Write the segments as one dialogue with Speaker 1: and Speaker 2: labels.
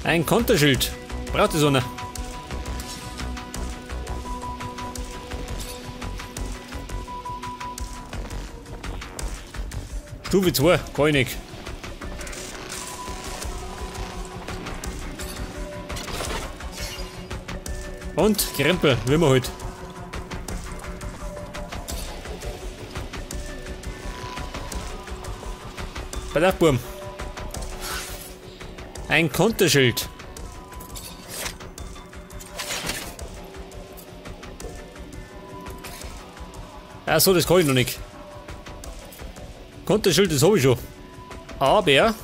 Speaker 1: Ein Konterschild. Braucht das einer? Stufe 2, kann ich nicht. Und Krempel, wie wir halt. Pass auf, Burm. Ein Konterschild. Ach so, das kann ich noch nicht. Konterschild, das habe ich schon. Aber,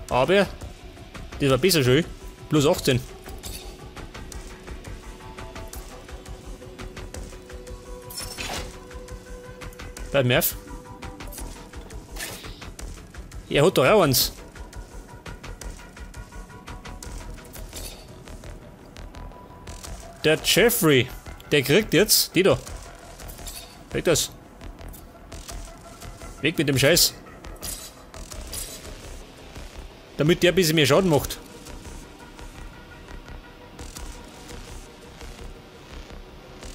Speaker 1: das war besser schön. Plus 18. Bleib mir auf. Er hat doch auch eins. Der Jeffrey, der kriegt jetzt die da. Weg das. Weg mit dem Scheiß. Damit der ein bisschen mehr Schaden macht.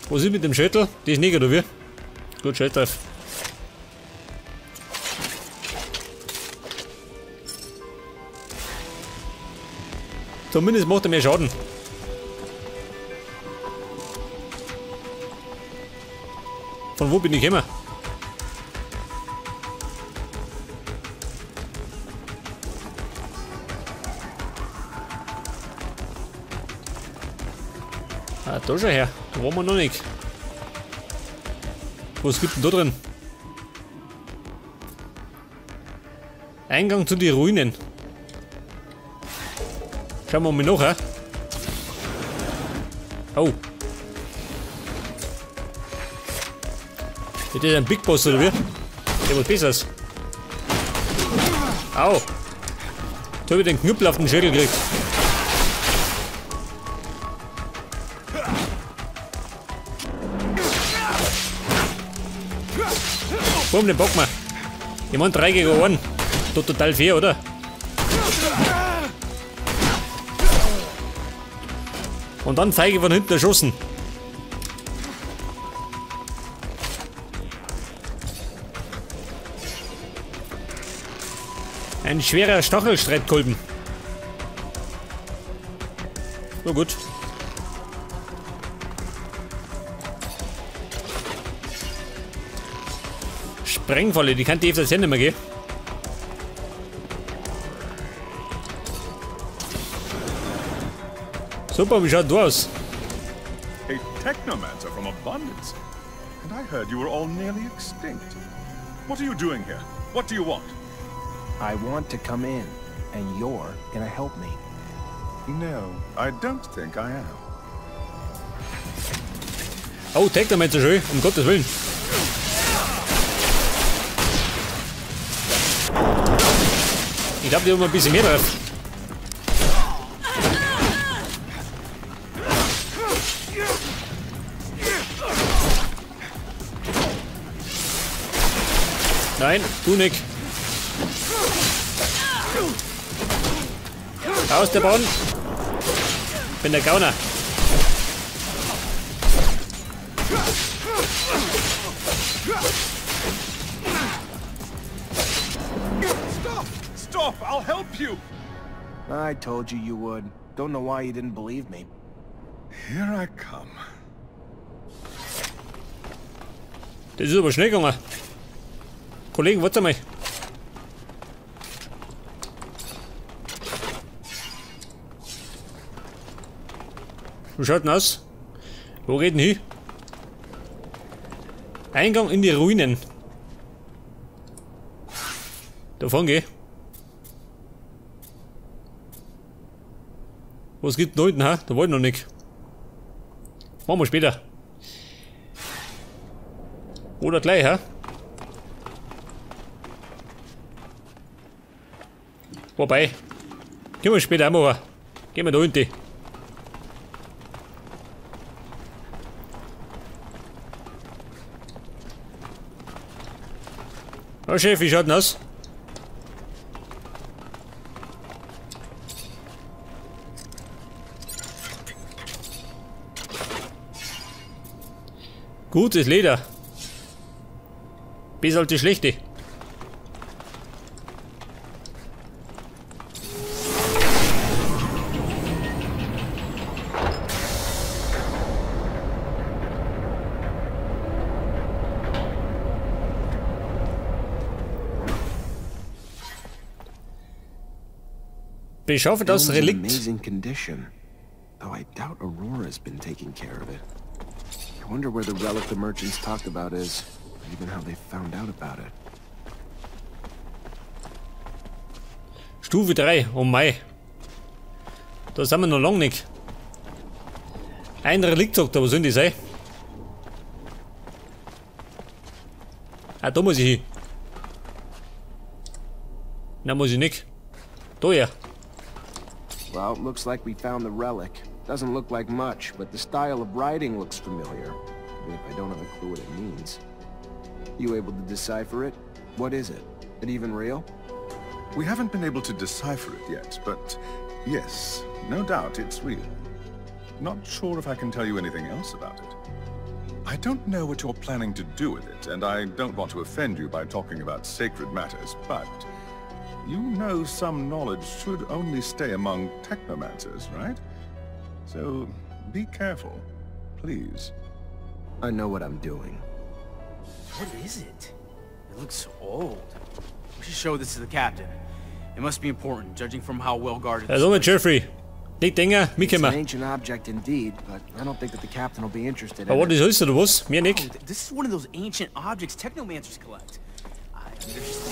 Speaker 1: Was ist mit dem Schädel? Die ist nicht, oder wie? Gut, schalt drauf. Zumindest macht er mehr Schaden. Von wo bin ich gekommen? Ah, da schon her. Da waren wir noch nicht. Was gibt denn da drin? Eingang zu den Ruinen. Schauen wir mal nach, hä? Oh. Ist das ein Big Boss oder wie? Der wird besser. Au. Jetzt habe ich den Knüppel auf den Schädel gekriegt. Boom, den packen wir. Ich meine 3 gegen 1. Total fair, oder? Und dann feige von hinten erschossen. Ein schwerer Stachelstreitkolben. Na gut. Sprengfalle, die kann die FSN nicht mehr gehen. Super, wie schaut du aus?
Speaker 2: A technomancer from Abundance. And I heard you were all nearly extinct. What are you doing here? What do you want?
Speaker 3: I want to come in, and you're gonna help me.
Speaker 2: No, I don't think I am.
Speaker 1: Oh, Technomancer schön, um Gottes Willen. Ich glaube, die haben ein bisschen mehr drauf. Nein, du nicht. Aus der Bahn. Bin der Gauner.
Speaker 2: Stop! Stop! I'll help you!
Speaker 3: I told you you would. Don't know why you didn't believe me.
Speaker 2: Here I come.
Speaker 1: Das ist aber schnell gegangen. Kollegen, warte mal. Wie schaut denn aus? Wo geht denn hin? Eingang in die Ruinen. Davon geh. Was gibt denn da unten, ha? Da wollte ich noch nicht. Machen wir später. Oder gleich, ha? Wobei. Gehen wir später einmal. Gehen wir da unten. Ja, Chef, wie schaut denn aus? Gutes Leder. Besser als die schlechte. Beschaffe das Relikt.
Speaker 3: Amazing condition, though I doubt Aurora's been taking care of it. I wonder where the relic the merchants talked about is, or even how they found out about it.
Speaker 1: Stufe 3, oh Mai. Da sind wir noch lange nicht. Ein Relikt sagt er, wo sind die sein? Ah, da muss ich hin. Na, muss ich nicht. Da ja.
Speaker 3: Well, it looks like we found the relic. Doesn't look like much, but the style of writing looks familiar. Even if I don't have a clue what it means. You able to decipher it? What is it? It even real?
Speaker 2: We haven't been able to decipher it yet, but yes, no doubt it's real. Not sure if I can tell you anything else about it. I don't know what you're planning to do with it, and I don't want to offend you by talking about sacred matters, but you know some knowledge should only stay among technomancers, right? So be careful, please.
Speaker 3: I know what I'm doing.
Speaker 4: What is it? It looks old. We should show this to the captain. It must be important, judging from how well guarded.
Speaker 1: Also mit Jeffrey. Die Dinger, mich
Speaker 3: It's an
Speaker 1: immer.
Speaker 3: ancient object indeed, but I don't think that the captain will be interested
Speaker 1: Aber
Speaker 3: in
Speaker 1: das
Speaker 3: it.
Speaker 1: heißt oder was? Mir nicht.
Speaker 4: Oh, this is one of those ancient objects technomancers collect. They're just...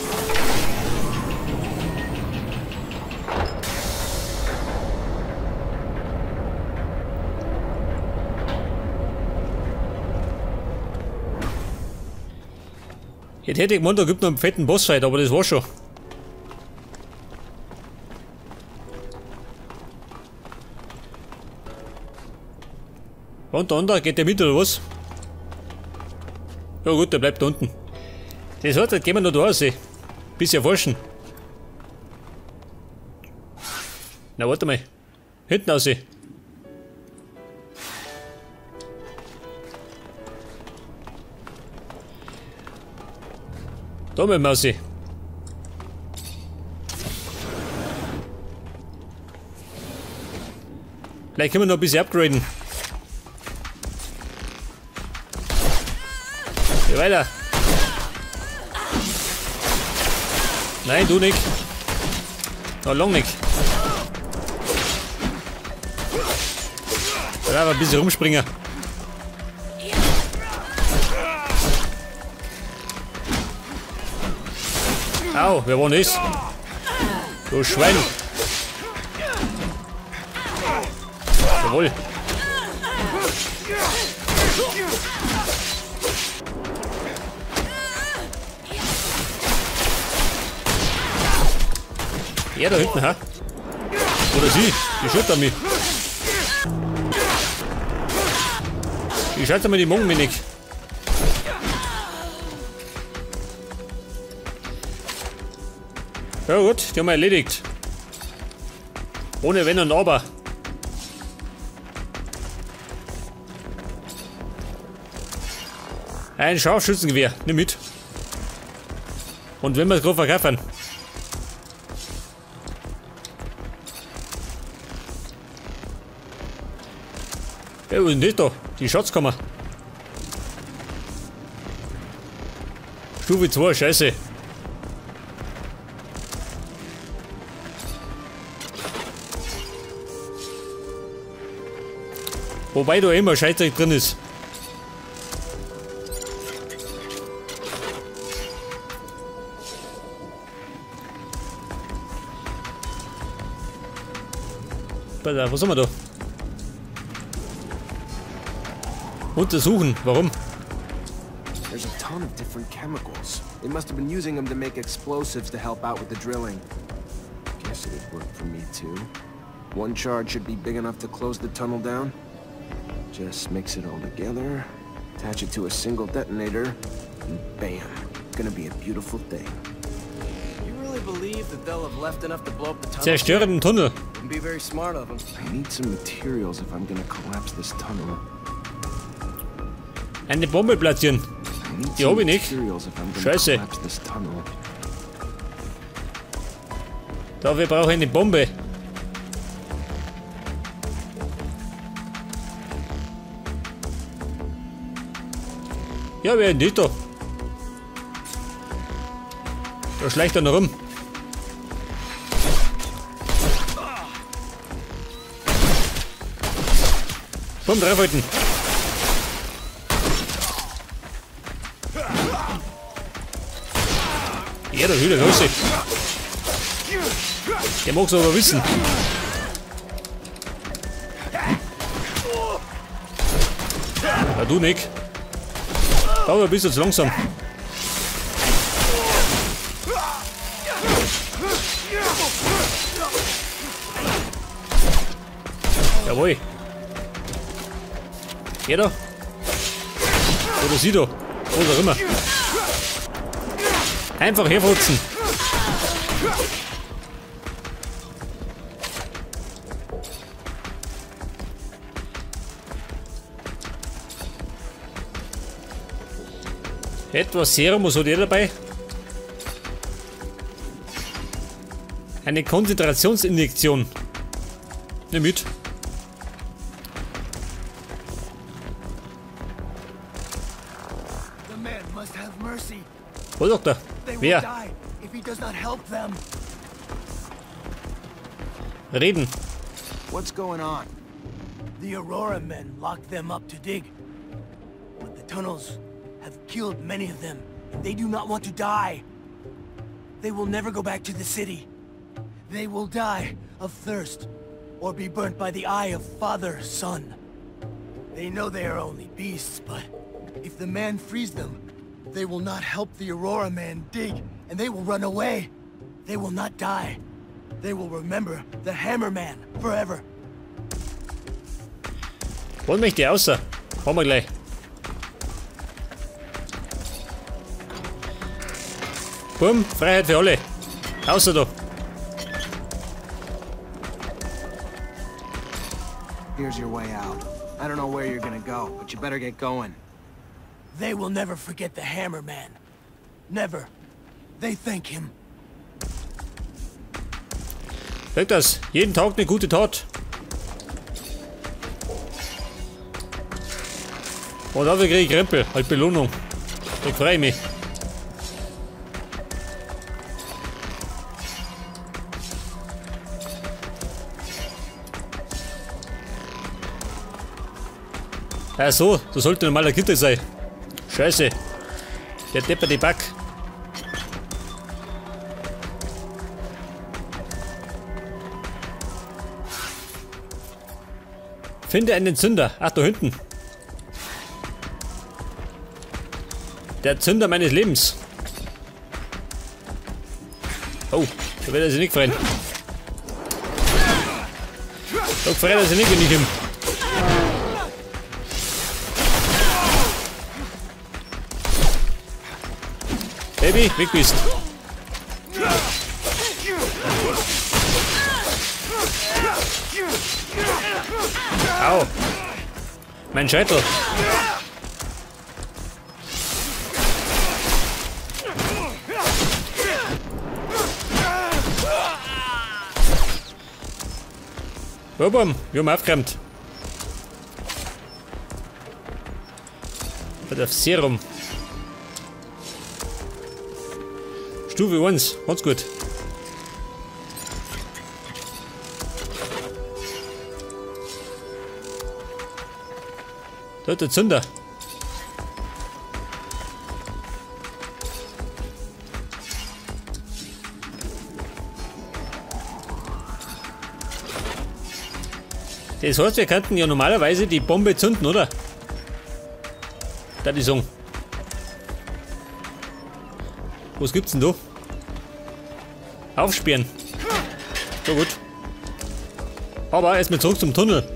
Speaker 1: Jetzt hätte ich gemeint, da gibt noch einen fetten Bossfight, aber das war schon. Und der andere, geht der mit oder was? Ja gut, der bleibt da unten. Das heißt, jetzt gehen wir noch da raus. Bis erforschen. Na warte mal. Hinten raus. Da müssen wir raus. Vielleicht können wir noch ein bisschen upgraden. Geh weiter. Nein, du nicht. Noch lang nicht. Da darf ein bisschen rumspringen. Au, wer war das? Du Schwein. Jawohl. Er da hinten, ha? Oder sie? Die schaut an mich. Die schaut mir die Mungen wenig. Ja gut, die haben wir erledigt. Ohne Wenn und Aber. Ein Scharfschützengewehr, nimm mit. Und wenn wir es gerade verkaufen. Ja, was ist denn das da? Die Schatzkammer. Stufe 2, scheiße. Wobei da immer Scheißdreck drin ist. Was haben wir da? Untersuchen. Warum?
Speaker 3: There's a ton of different chemicals. They must have been using them to make explosives to help out with the drilling. Guess it would work for me too. One charge should be big enough to close the tunnel down. Just mix it all together, attach it to a single detonator, and bam. Gonna be a beautiful thing.
Speaker 4: You really believe that they'll have left enough to blow up the tunnel?
Speaker 1: Zerstöre den Tunnel.
Speaker 4: Wouldn't be very smart of them.
Speaker 3: I need some materials if I'm gonna collapse this tunnel.
Speaker 1: Eine Bombe platzieren. Die habe ich nicht. Scheiße. Dafür brauche ich eine Bombe. Ja, wer ist nicht da? Da schleicht er noch rum. Bumm, draufhalten. Ja, da wieder los. Der mag's aber wissen. Ja, du nicht. Aber bist du zu langsam. Jawohl. Jeder? Oder sie da? Oder auch immer. Einfach herfurzen. Etwas Serum, was hat er dabei? Eine Konzentrationsinjektion. Nimm mit. Wo Doktor? Wer? Reden.
Speaker 5: What's going on? The Aurora men locked them up to dig. But the tunnels have killed many of them, and they do not want to die. They will never go back to the city. They will die of thirst, or be burnt by the eye of Father, Son. They know they are only beasts, but if the man frees them, they will not help the Aurora man dig, and they will run away. They will not die. They will remember the Hammer Man forever.
Speaker 1: Hol mich die außer. Haben wir gleich. Bumm, Freiheit für alle. Außer da.
Speaker 3: Here's your way out. I don't know where you're gonna go, but you better get going.
Speaker 5: They will never forget the Hammer Man. Never. They thank him.
Speaker 1: Hört das? Jeden Tag eine gute Tat. Und dafür kriege ich Krempel als Belohnung. Ich freue mich. Ach so, das sollte normaler Gitter sein. Scheiße. Der deppert die Back. Finde einen Zünder. Ach, da hinten. Der Zünder meines Lebens. Oh, da wird er sich nicht freuen. Da freut er sich nicht, wenn ich ihm. Baby, weg bist. Au. Mein Scheitel. Bum, wir haben aufgeräumt. Das Serum. Stufe 1, ganz gut. Da ist der Zünder. Das heißt, wir könnten ja normalerweise die Bombe zünden, oder? Das ist so. Was gibt's denn da? Aufsperren. So gut. Aber erstmal zurück zum Tunnel.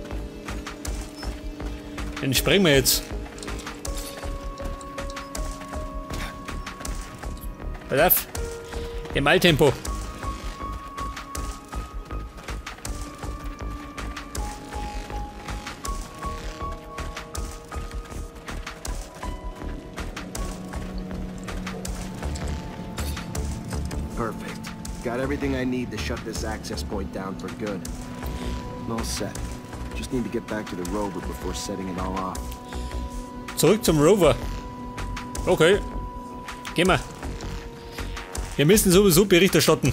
Speaker 1: Den sprengen wir jetzt. Pass auf. Im Eiltempo.
Speaker 3: Perfect. Got everything I need to shut this access point down for good. All set. Just need to get back to the rover before setting it all off.
Speaker 1: Zurück zum Rover. Okay. Gehen wir. Wir müssen sowieso Bericht erstatten.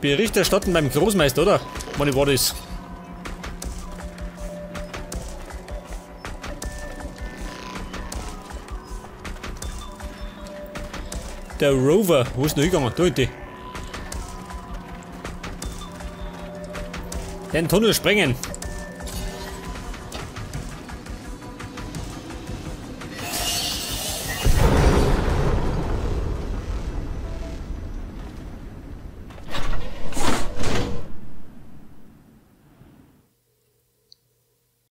Speaker 1: Bericht erstatten beim Großmeister, oder? Wann war das? Der Rover, wo ist denn hingegangen? Da hinten. Den Tunnel sprengen.